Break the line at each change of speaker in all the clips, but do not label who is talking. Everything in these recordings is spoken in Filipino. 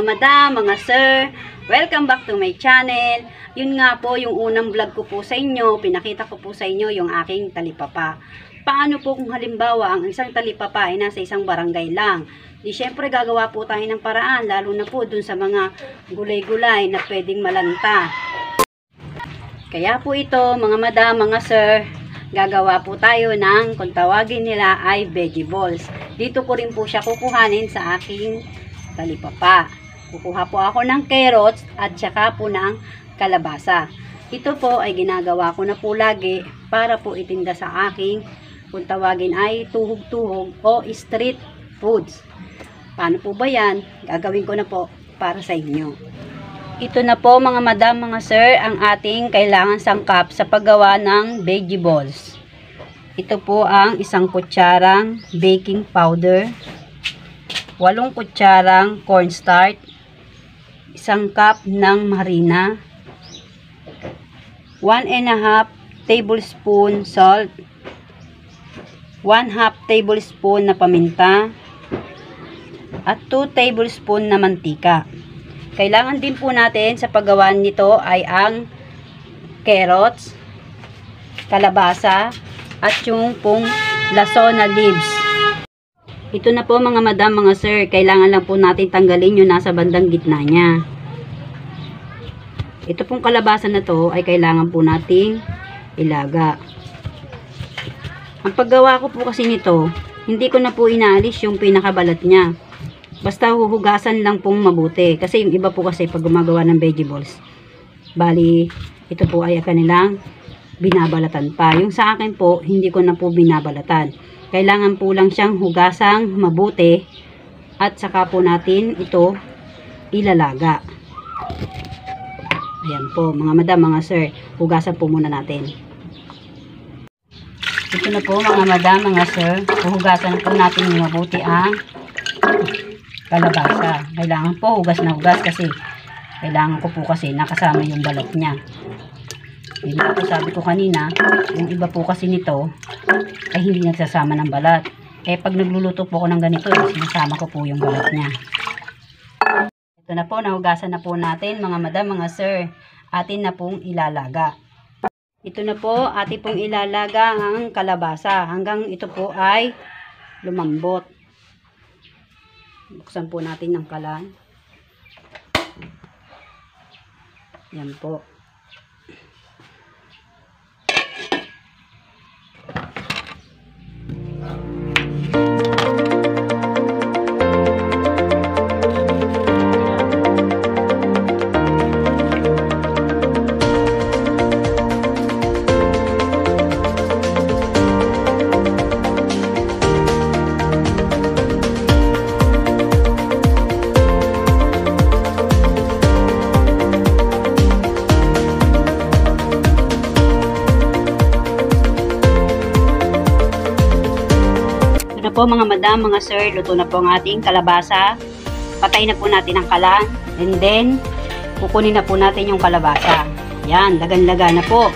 madam, mga sir, welcome back to my channel. Yun nga po yung unang vlog ko po sa inyo, pinakita ko po sa inyo yung aking talipapa. Paano po kung halimbawa ang isang talipapa ay nasa isang barangay lang? Di syempre gagawa po tayo ng paraan, lalo na po dun sa mga gulay-gulay na pwedeng malanta. Kaya po ito mga madam, mga sir, gagawa po tayo ng, kung tawagin nila ay veggie balls. Dito ko rin po siya kukuhanin sa aking talipapa. Kukuha po ako ng carrots at saka po ng kalabasa. Ito po ay ginagawa ko na po lagi para po itinda sa aking, kung tawagin ay tuhog-tuhog o street foods. Paano po ba yan? Gagawin ko na po para sa inyo. Ito na po mga madam, mga sir, ang ating kailangan sangkap sa paggawa ng veggie balls. Ito po ang isang kutsarang baking powder, 8 kutsarang cornstarch, 1 cup ng harina, 1½ tablespoon salt, 1/2 tablespoon na paminta, at 2 tablespoon na mantika. Kailangan din po natin sa paggawa nito ay ang carrots, kalabasa, at yung pong lasona leaves. Ito na po mga madam, mga sir, kailangan lang po natin tanggalin yung nasa bandang gitna niya. Ito pong kalabasa na to ay kailangan po nating ilaga. Ang paggawa ko po kasi nito, hindi ko na po inaalis yung pinakabalat niya. Basta huhugasan lang pong mabuti. Kasi yung iba po kasi pag gumagawa ng vegetables, bali, ito po ay kanilang binabalatan pa. Yung sa akin po, hindi ko na po binabalatan. Kailangan po lang siyang hugasang mabuti at saka po natin ito ilalaga. Ayan po, mga madam, mga sir, hugasan po muna natin. Ito na po mga madam, mga sir, hugasan po natin mabuti ang kalabasa. Kailangan po hugas na hugas kasi kailangan ko po kasi nakasama yung balat niya. Hindi po sabi ko kanina, yung iba po kasi nito ay hindi nagsasama ng balat. Eh pag nagluluto po ako ng ganito, sinasama ko po yung balat niya. Ito na po, nahugasan na po natin mga madam, mga sir. Atin na pong ilalaga. Ito na po, atin pong ilalaga ang kalabasa hanggang ito po ay lumambot. Buksan po natin ng kalan. Yan po. Po mga madam, mga sir, luto na po ang ating kalabasa. Patay na po natin ang kalan and then kukunin na po natin yung kalabasa. Yan, lagan-laga na po.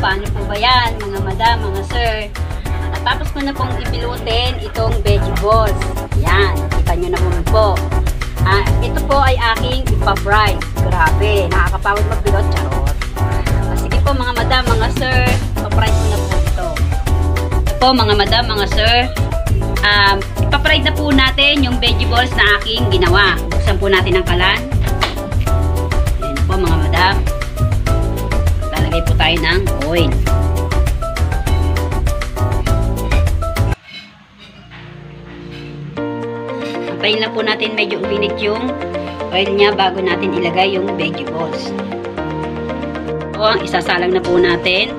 paano po ba yan, mga madam, mga sir? Natapos ko na pong ipilutin itong veggie balls. Yan, kita nyo na po. Ito po ay aking ipa-fry. Grabe, nakakapawid magbilot, charot. Sige po mga madam, mga sir, ipa-fry ko na po ito. Ito po mga madam, mga sir, ipa-fry na po natin yung veggie balls na aking ginawa. Buksan po natin ang kalan. Ayan po mga madam. Lalagay po tayo ng oil. Antayin lang po natin medyo uminit yung oil niya bago natin ilagay yung veggie balls. So, ang isasalang na po natin.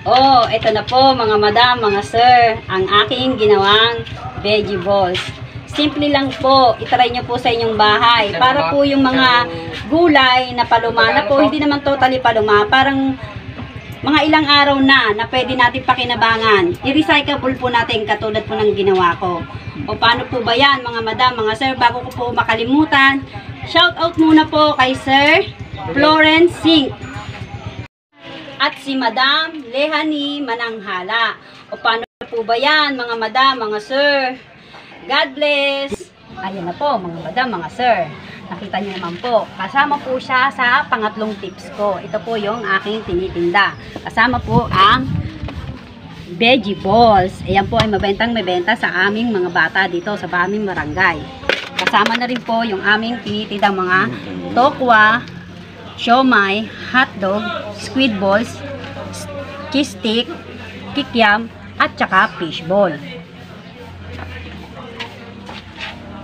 Oh, ito na po mga madam, mga sir, ang aking ginawang veggie balls. Simple lang po, itry nyo po sa inyong bahay. Para po yung mga gulay na paluma, na po hindi naman totally paluma, parang mga ilang araw na pwede natin pakinabangan. I-recyclable po natin katulad po ng ginawa ko. O paano po ba yan mga madam, mga sir, bago ko po makalimutan, shout out muna po kay Sir Florence Singh at si Madam Lehani Mananghala. O paano po ba yan mga madam, mga sir? God bless! Ayan na po mga madam, mga sir. Nakita niyo naman po. Kasama po siya sa pangatlong tips ko. Ito po yung aking tinitinda. Kasama po ang veggie balls. Ayan po ay mabenta sa aming mga bata dito sa aming barangay. Kasama na rin po yung aming tinitindang mga tokwa, siomai, hotdog, squid balls, cheese stick, kikiam, at saka fish ball.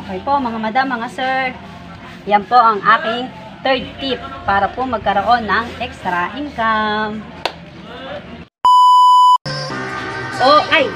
Okay po mga madam, mga sir. Yan po ang aking third tip para po magkaroon ng extra income. Oh, ay!